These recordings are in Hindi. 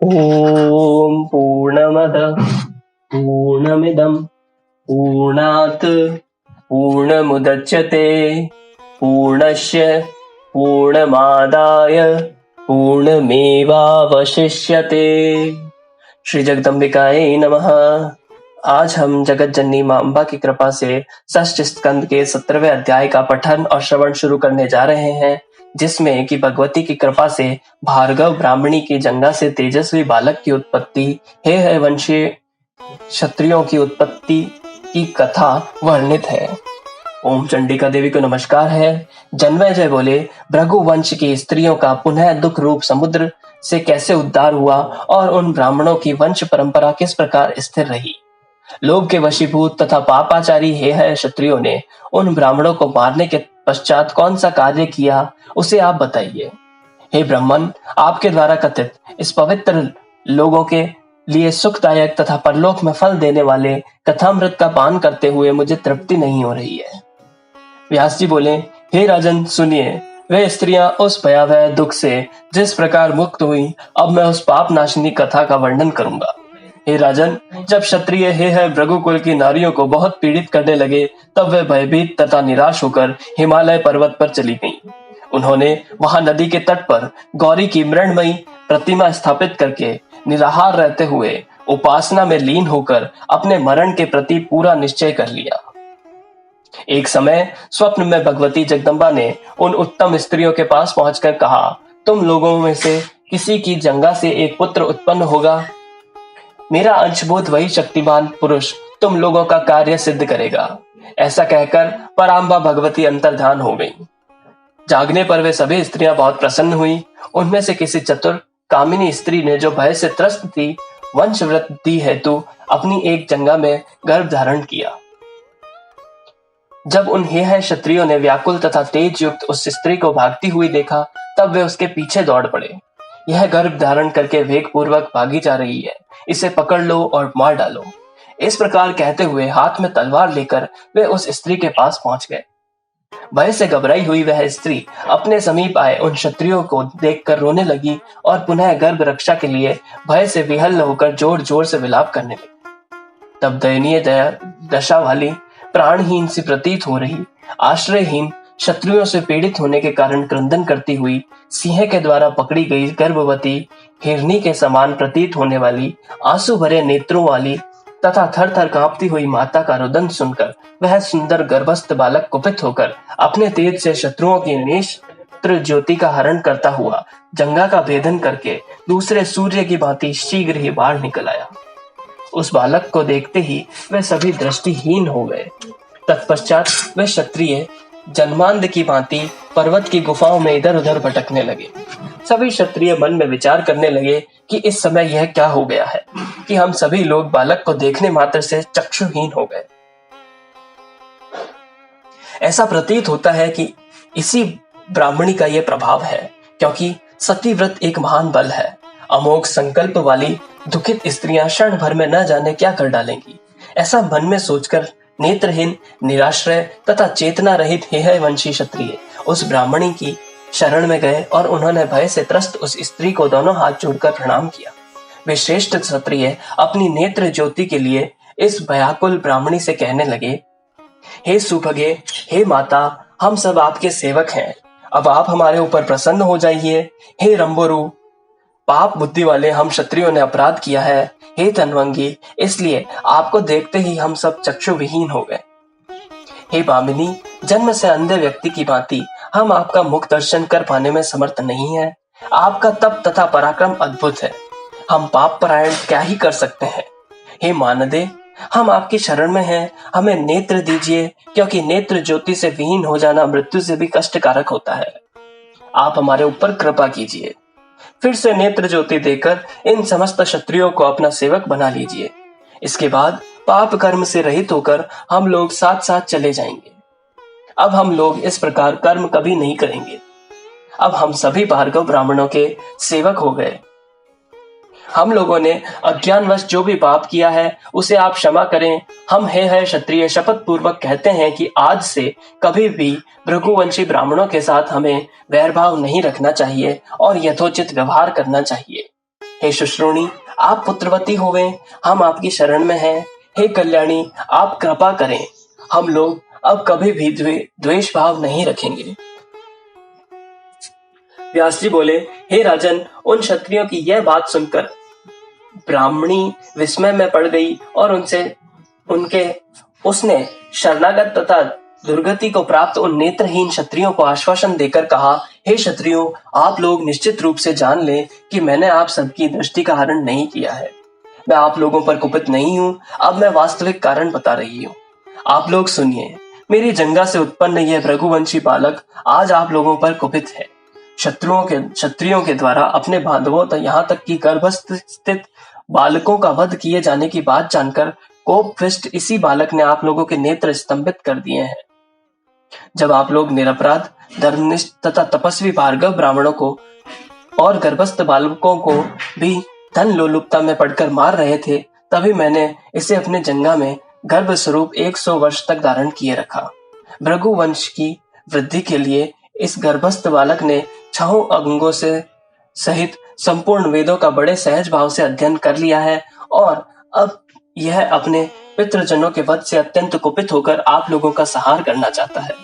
ॐ पूर्णमदः पूर्णमिदं पूर्णात् पूर्णमुदच्यते पूर्णस्य पूर्णमादाय पूर्णमेवावशिष्यते। श्री जगदम्बिकायै नमः। आज हम जगत जननी मां अम्बा की कृपा से षष्ठ स्कंद के 17वें अध्याय का पठन और श्रवण शुरू करने जा रहे हैं, जिसमें कि भगवती की कृपा से भार्गव ब्राह्मणी की जंगा से तेजस्वी बालक की उत्पत्ति, हे वंशीय क्षत्रियों की उत्पत्ति की कथा वर्णित है। ओम चंडिका देवी को नमस्कार है। जन्मेजय बोले, भृगु वंश की स्त्रियों का पुनः दुख रूप समुद्र से कैसे उद्धार हुआ और उन ब्राह्मणों की वंश परंपरा किस प्रकार स्थिर रही। लोभ के वशीभूत तथा पापाचारी हे क्षत्रियों ने उन ब्राह्मणों को मारने के पश्चात कौन सा कार्य किया, उसे आप बताइए। हे ब्राह्मण, आपके द्वारा कथित इस पवित्र लोगों के लिए सुखदायक तथा परलोक में फल देने वाले कथामृत का पान करते हुए मुझे तृप्ति नहीं हो रही है। व्यास जी बोले, हे राजन सुनिए, वे स्त्रियां उस भयावह दुख से जिस प्रकार मुक्त हुई, अब मैं उस पाप नाशिनी कथा का वर्णन करूंगा। हे राजन, जब क्षत्रिय हे भृगुकुल की नारियों को बहुत पीड़ित करने लगे, तब वे भयभीत तथा निराश होकर हिमालय पर्वत पर चली गईं। उन्होंने वहां नदी के तट पर गौरी की मृण्मयी प्रतिमा स्थापित करके निराहार रहते हुए उपासना में लीन होकर अपने मरण के प्रति पूरा निश्चय कर लिया। एक समय स्वप्न में भगवती जगदम्बा ने उन उत्तम स्त्रियों के पास पहुंचकर कहा, तुम लोगों में से किसी की जंगा से एक पुत्र उत्पन्न होगा। मेरा अंशभूत वही शक्तिमान पुरुष तुम लोगों का कार्य सिद्ध करेगा। ऐसा कहकर पराम्बा भगवती अंतर्धान हो गई। जागने पर वे सभी स्त्रियां बहुत प्रसन्न हुई। उनमें से किसी चतुर कामिनी स्त्री ने, जो भय से त्रस्त थी, वंश वृद्धि हेतु अपनी एक जंगा में गर्भ धारण किया। जब उन हे क्षत्रियों ने व्याकुल तथा तेज युक्त उस स्त्री को भागती हुई देखा, तब वे उसके पीछे दौड़ पड़े। यह गर्भ धारण करके वेग पूर्वक भागी जा रही है, इसे पकड़ लो और मार डालो। इस प्रकार कहते हुए हाथ में तलवार लेकर वे उस स्त्री के पास पहुंच गए। भय से घबराई हुई वह स्त्री अपने समीप आए उन क्षत्रियों को देखकर रोने लगी और पुनः गर्भ रक्षा के लिए भय से विहल होकर जोर जोर से विलाप करने लगी। तब दयनीय दशा वाली, प्राणहीन सी प्रतीत हो रही, आश्रयहीन, क्षत्रियों से पीड़ित होने के कारण क्रंदन करती हुई, सिंह के द्वारा पकड़ी गई गर्भवती हिरनी के समान प्रतीत होने वाली, आंसू भरे नेत्रों वाली तथा थर थर कांपती हुई माता का रुदन सुनकर वह सुंदर गर्भस्थ बालक कुपित होकर अपने तेज से शत्रुओं की नेत्र ज्योति का हरण करता हुआ जंगा का भेदन करके दूसरे सूर्य की भांति शीघ्र ही बाहर निकल आया। उस बालक को देखते ही वे सभी दृष्टिहीन हो गए। तत्पश्चात वे क्षत्रिय जन्मांध की भांति पर्वत की गुफाओं में इधर उधर भटकने लगे। सभी क्षत्रिय मन में विचार करने लगे कि इस समय यह क्या हो गया है कि हम सभी लोग बालक को देखने मात्र से चक्षुहीन हो गए। ऐसा प्रतीत होता है कि इसी ब्राह्मणी का यह प्रभाव है, क्योंकि सती व्रत एक महान बल है। अमोघ संकल्प वाली दुखित स्त्रियां क्षण भर में न जाने क्या कर डालेंगी। ऐसा मन में सोचकर नेत्रहीन, निराश्रय तथा चेतना रहित हे वंशी क्षत्रिय उस ब्राह्मणी की शरण में गए और उन्होंने भय से त्रस्त उस स्त्री को दोनों हाथ जोड़कर प्रणाम किया। वे श्रेष्ठ क्षत्रिय अपनी नेत्र ज्योति के लिए इस भयाकुल ब्राह्मणी से कहने लगे, हे सुभगे, हे माता, हम सब आपके सेवक हैं, अब आप हमारे ऊपर प्रसन्न हो जाइए। हे रंबोरु, पाप बुद्धि वाले हम क्षत्रियों ने अपराध किया है। हे तन्वंगी, इसलिए आपको देखते ही हम सब चक्षु विहीन हो गए। हे भामिनी, जन्म से अंधे व्यक्ति की भांति हम आपका मुख दर्शन कर पाने में समर्थ नहीं है। आपका तप तथा पराक्रम अद्भुत है, हम पाप परायण क्या ही कर सकते हैं। हे मानदे, हम आपकी शरण में हैं, हमें नेत्र दीजिए, क्योंकि नेत्र ज्योति से विहीन हो जाना मृत्यु से भी कष्टकारक होता है। आप हमारे ऊपर कृपा कीजिए। फिर से नेत्र ज्योति देकर इन समस्त क्षत्रियों को अपना सेवक बना लीजिए। इसके बाद पाप कर्म से रहित होकर हम लोग साथ साथ चले जाएंगे। अब हम लोग इस प्रकार कर्म कभी नहीं करेंगे। अब हम सभी भार्गव ब्राह्मणों के सेवक हो गए। हम लोगों ने अज्ञानवश जो भी पाप किया है उसे आप क्षमा करें। हम हे क्षत्रिय शपथ पूर्वक कहते हैं कि आज से कभी भी भृगुवंशी ब्राह्मणों के साथ हमें वैरभाव नहीं रखना चाहिए और यथोचित व्यवहार करना चाहिए। हे शुश्रूणी, आप पुत्रवती होवे, हम आपकी शरण में हैं। हे कल्याणी, आप कृपा करें, हम लोग अब कभी भी द्वेष भाव नहीं रखेंगे। व्यास जी बोले, हे राजन, उन क्षत्रियों की यह बात सुनकर ब्राह्मणी विस्मय में पड़ गई और उसने शरणागत तथा दुर्गति को प्राप्त उन नेत्रहीन क्षत्रियों को आश्वासन देकर कहा, हे क्षत्रियों, आप लोग निश्चित रूप से जान लें कि मैंने आप सबकी दृष्टि का हरण नहीं किया है। मैं आप लोगों पर कुपित नहीं हूं। अब मैं वास्तविक कारण बता रही हूं। आप लोग सुनिए। मेरी जंगा से उत्पन्न यह भृगुवंशी बालक आज आप लोगों पर कुपित है। क्षत्रियों के द्वारा अपने बांधवों यहाँ तक कि गर्भस्थ स्थित बालकों का वध किए जाने की बात जानकर कोपविष्ट इसी बालक ने आप लोगों के नेत्र स्तंभित कर दिए हैं। जब आप लोग निरपराध, धर्मनिष्ठ तथा तपस्वी भार्गव ब्राह्मणों को और गर्भस्थ बालकों को भी धन लोलुपता में पड़कर मार रहे थे, तभी मैंने इसे अपने जंगा में गर्भ स्वरूप 100 वर्ष तक धारण किए रखा। भृगुवंश की वृद्धि के लिए इस गर्भस्थ बालक ने 6 अंगों से सहित संपूर्ण वेदों का बड़े सहज भाव से अध्ययन कर लिया है और अब यह अपने पितृजनों के वध से अत्यंत कुपित होकर आप लोगों का संहार करना चाहता है।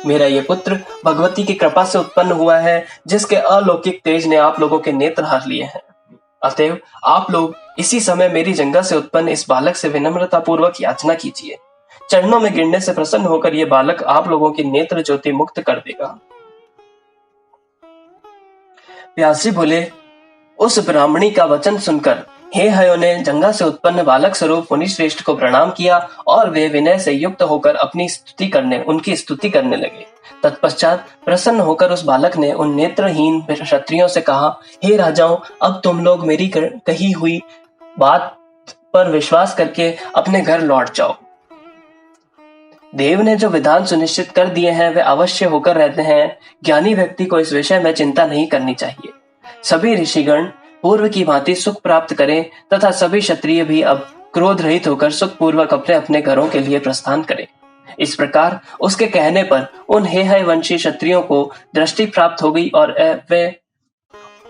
मेरा यह पुत्र भगवती की कृपा से उत्पन्न हुआ है, जिसके अलौकिक तेज ने आप लोगों के नेत्र हर लिए हैं। अतएव आप लोग इसी समय मेरी जंगा से उत्पन्न इस बालक से विनम्रता पूर्वक याचना कीजिए। चरणों में गिरने से प्रसन्न होकर यह बालक आप लोगों की नेत्र ज्योति मुक्त कर देगा। व्यास जी बोले, उस ब्राह्मणी का वचन सुनकर हे हयो ने जंगा से उत्पन्न बालक स्वरूप मुनि श्रेष्ठ को प्रणाम किया और वे विनय से युक्त होकर उनकी स्तुति करने लगे। तत्पश्चात प्रसन्न होकर उस बालक ने उन नेत्रहीन क्षत्रियों से कहा, हे राजाओं, अब तुम लोग मेरी कही हुई बात पर विश्वास करके अपने घर लौट जाओ। देव ने जो विधान सुनिश्चित कर दिए हैं वे अवश्य होकर रहते हैं। ज्ञानी व्यक्ति को इस विषय में चिंता नहीं करनी चाहिए। सभी ऋषिगण पूर्व की भांति सुख प्राप्त करें तथा सभी क्षत्रिय भी अब क्रोध रहित होकर सुख पूर्वक अपने अपने घरों के लिए प्रस्थान करें। इस प्रकार उसके कहने पर उन हेहय वंशी क्षत्रियों को दृष्टि प्राप्त हो गई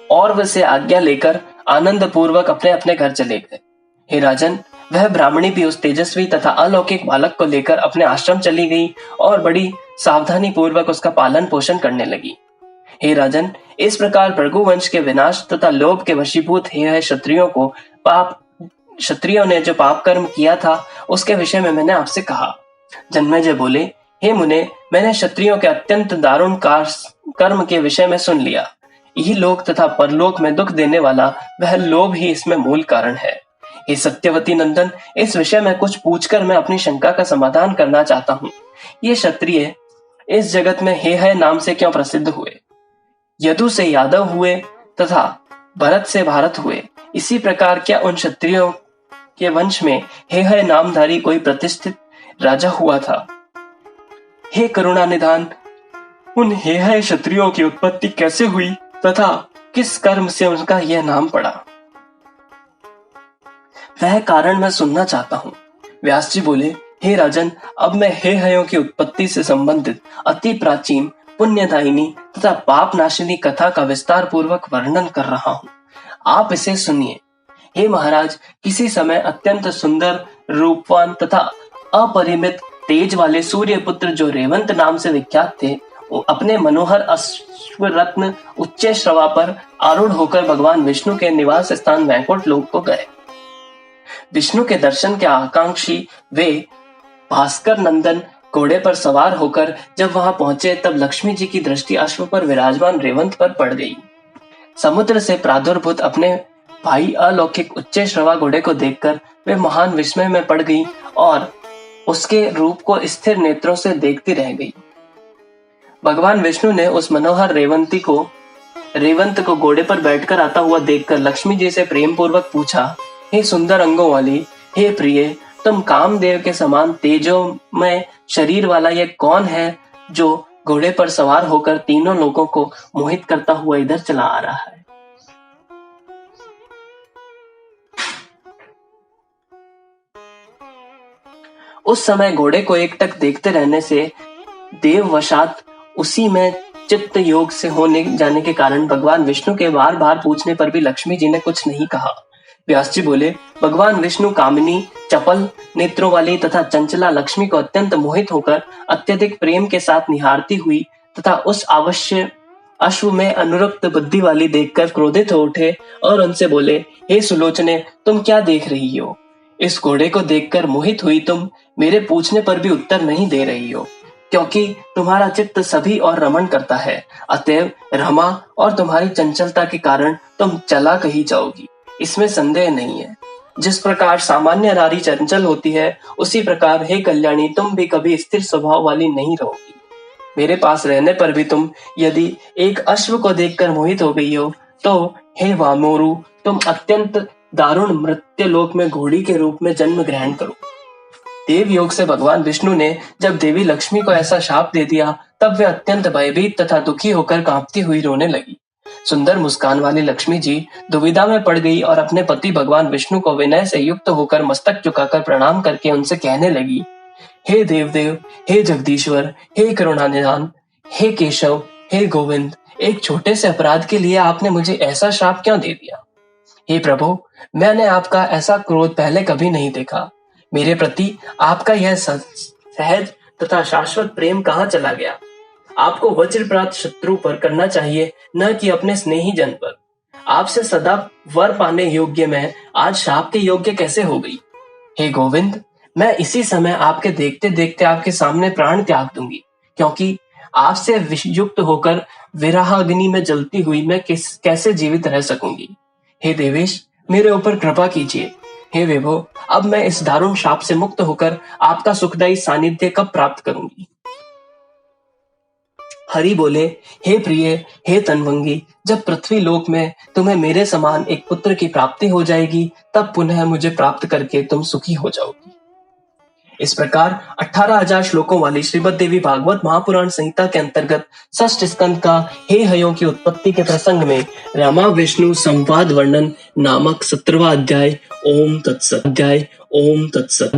और वे से आज्ञा लेकर आनंद पूर्वक अपने अपने घर चले गए। हे राजन, वह ब्राह्मणी भी उस तेजस्वी तथा अलौकिक बालक को लेकर अपने आश्रम चली गई और बड़ी सावधानी पूर्वक उसका पालन पोषण करने लगी। हे राजन, इस प्रकार भृगुवंश के विनाश तथा लोभ के वशीभूत हेहय क्षत्रियों ने जो पाप कर्म किया था उसके विषय में मैंने आपसे कहा। जन्मेजय बोले, हे मुने, मैंने क्षत्रियों के अत्यंत दारुण कर्म के विषय में सुन लिया। यही लोक तथा परलोक में दुख देने वाला वह लोभ ही इसमें मूल कारण है। हे सत्यवती नंदन, इस विषय में कुछ पूछकर मैं अपनी शंका का समाधान करना चाहता हूँ। ये क्षत्रिय इस जगत में हेहय नाम से क्यों प्रसिद्ध हुए? यदु से यादव हुए तथा भरत से भारत हुए, इसी प्रकार क्या उन क्षत्रियों के वंश में हेहय नामधारी कोई प्रतिष्ठित राजा हुआ था? हे करुणा निधान, उन हेहय क्षत्रियों की उत्पत्ति कैसे हुई तथा किस कर्म से उनका यह नाम पड़ा, वह कारण मैं सुनना चाहता हूँ। व्यास जी बोले, हे राजन, अब मैं हेहयों की उत्पत्ति से संबंधित अति प्राचीन पुण्यदायिनी तथा पाप नाशिनी कथा का विस्तार पूर्वक वर्णन कर रहा हूँ। आप इसे सुनिए। हे महाराज, किसी समय अत्यंत सुंदर, रूपवान तथा अपरिमित तेज वाले सूर्यपुत्र जो रेवंत नाम से विख्यात थे, अपने मनोहर अश्वरत्न उच्च श्रवा पर आरूढ़ होकर भगवान विष्णु के निवास स्थान वैकुंठ लोक को गए। विष्णु के दर्शन के आकांक्षी वे भास्कर नंदन घोड़े पर सवार होकर जब वहां पहुंचे, तब लक्ष्मी जी की दृष्टि अश्व पर विराजमान रेवंत पर पड़ गई। समुद्र से प्रादुर्भूत अपने भाई अलौकिक उच्च श्रवा घोड़े को देखकर वे महान विस्मय में पड़ गई और उसके रूप को स्थिर नेत्रों से देखती रह गई। भगवान विष्णु ने उस मनोहर रेवंत को घोड़े पर बैठकर आता हुआ देखकर लक्ष्मी जी से प्रेम पूर्वक पूछा, हे सुंदर अंगों वाली, हे प्रिय, तुम कामदेव के समान तेजोमय शरीर वाला यह कौन है जो घोड़े पर सवार होकर तीनों लोगों को मोहित करता हुआ इधर चला आ रहा है? उस समय घोड़े को एकटक देखते रहने से देववशात उसी में चित्त योग से होने जाने के कारण भगवान विष्णु के बार बार पूछने पर भी लक्ष्मी जी ने कुछ नहीं कहा। व्यास जी बोले, भगवान विष्णु कामिनी, चपल नेत्रों वाली तथा चंचला लक्ष्मी को अत्यंत मोहित होकर अत्यधिक प्रेम के साथ निहारती हुई तथा उस अवश्य अश्व में अनुरक्त बुद्धि वाली देखकर क्रोधित हो उठे और उनसे बोले, हे सुलोचने, तुम क्या देख रही हो? इस घोड़े को देखकर मोहित हुई तुम मेरे पूछने पर भी उत्तर नहीं दे रही हो, क्योंकि तुम्हारा चित्त सभी और रमण करता है। अतएव रमा और तुम्हारी चंचलता के कारण तुम चला कहीं जाओगी, इसमें संदेह नहीं है। जिस प्रकार सामान्य नारी चंचल होती है, उसी प्रकार हे कल्याणी, तुम भी कभी स्थिर स्वभाव वाली नहीं रहोगी। मेरे पास रहने पर भी तुम यदि एक अश्व को देखकर मोहित हो गई हो, तो हे वामोरु, तुम अत्यंत दारुण मृत्युलोक में घोड़ी के रूप में जन्म ग्रहण करो। देव योग से भगवान विष्णु ने जब देवी लक्ष्मी को ऐसा शाप दे दिया, तब वे अत्यंत भयभीत तथा दुखी होकर कांपती हुई रोने लगी। सुंदर मुस्कान वाली लक्ष्मी जी दुविधा में पड़ गई और अपने पति भगवान विष्णु को विनय से युक्त होकर मस्तक झुकाकर प्रणाम करके उनसे कहने लगी, हे देवदेव, हे जगदीश्वर, हे करुणानिधान, हे केशव, हे गोविंद, एक छोटे से अपराध के लिए आपने मुझे ऐसा श्राप क्यों दे दिया? हे प्रभु, मैंने आपका ऐसा क्रोध पहले कभी नहीं देखा। मेरे प्रति आपका यह सहज तथा शाश्वत प्रेम कहाँ चला गया? आपको वज्रप्रात शत्रु पर करना चाहिए, न कि अपने स्नेही जन पर। आपसे सदा वर पाने योग्य मैं आज शाप के योग्य कैसे हो गई? हे गोविंद, मैं इसी समय आपके देखते देखते आपके सामने प्राण त्याग दूंगी, क्योंकि आपसे युक्त होकर विरहाग्नि में जलती हुई मैं कैसे जीवित रह सकूंगी। हे देवेश, मेरे ऊपर कृपा कीजिए। हे विभो, अब मैं इस दारुण शाप से मुक्त होकर आपका सुखदायी सानिध्य कब प्राप्त करूंगी? हरि बोले, हे प्रिय, हे तनवंगी, जब पृथ्वी लोक में तुम्हें मेरे समान एक पुत्र की प्राप्ति हो जाएगी, तब पुनः मुझे प्राप्त करके तुम सुखी हो जाओगी। इस प्रकार 18,000 श्लोकों वाली श्रीमद् देवी भागवत महापुराण संहिता के अंतर्गत षष्ठ स्कंद का हे हयों की उत्पत्ति के प्रसंग में रामा विष्णु संवाद वर्णन नामक 17वां अध्याय ओम तत्सत